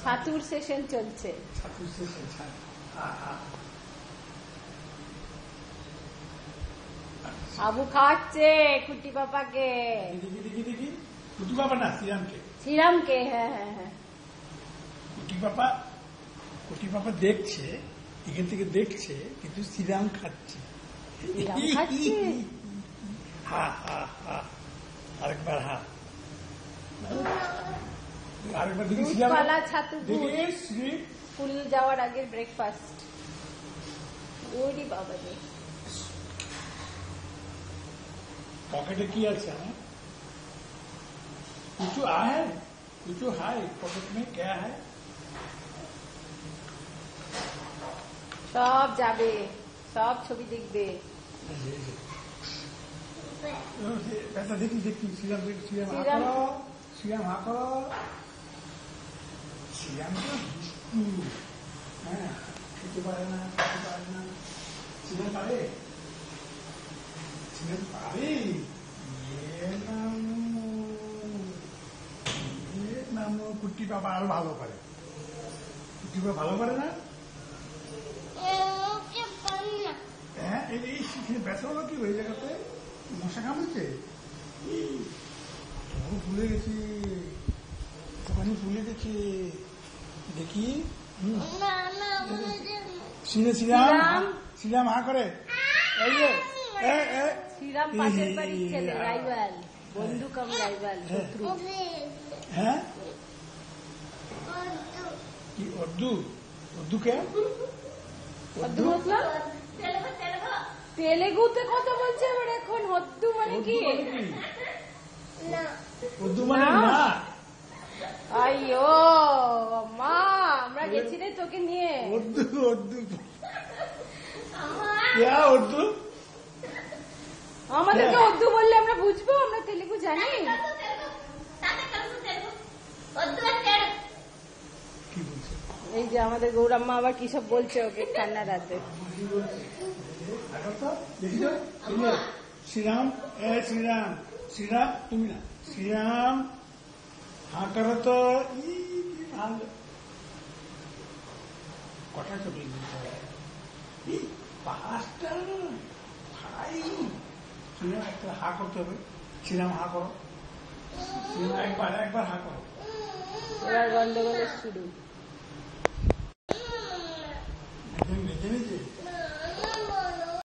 ছাতুর session চলছে। ছাতুর session. Abu খাচ্ছে কুটি পাপাকে। দেখি কুটি পাপা না, শ্রীরামকে। শ্রীরামকে, হ্যাঁ হ্যাঁ হ্যাঁ। কুটি পাপা দেখছে, এখান থেকে দেখছে, কিন্তু শ্রীরাম খাচ্ছে। হা হা হা, আরেকবার হা, আরেকবার দেখি শ্রীরাম। ছাতু স্কুল যাওয়ার আগের ব্রেকফাস্ট। ওরে বাবা রে, पॉकेट की अच्छा है, कुछ है, कुछ है पॉकेट में, क्या है? সব যাবে, সব ছবি দেখবে। पैसा देखी श्रीराम हाँ करो। श्रीराम तो विष्णु है, खेते पारे ना, श्रीराम पारे, কুটি পাপা আরো ভালো পারে। কুটি পাপা ভালো পারে না? হ্যাঁ, এই ব্যথা হলো কি ওই জায়গাতে? মশা কামড়েছে, ভুলে গেছি, ওখানে ভুলে গেছি। দেখি শ্রীরাম হা করে, এই যে শ্রীরাম পাশের বাড়ির ছেলে, রাইভাল, বন্ধু কম রাইভাল, শত্রু। হ্যাঁ, কি উর্দু? উর্দু কে? উর্দু মতলব তেলেগুতে কথা বলছে এবার এখন। হদ্দু মানে কি? উর্দু মানে না। আইয়ো মা, আমরা গেছি রে তোকে নিয়ে। উর্দু উর্দু আমাদেরকে উর্দু বললে আমরা বুঝবো, আমরা তেলেগু জানি। এই যে আমাদের গৌরাম্মা আবার কি সব বলছে ওকে ঠান্ডা রাতে। শ্রীরাম শ্রীরাম তুমি না, শ্রীরাম হা করো তো। কটা চলে পাঁচটা ভাই। শ্রীরাম একটা হা করতে হবে। শ্রীরাম হা করো, শ্রীরাম একবার হা করো। এবার গন্ডগোলের শুরু। নিজে নিজে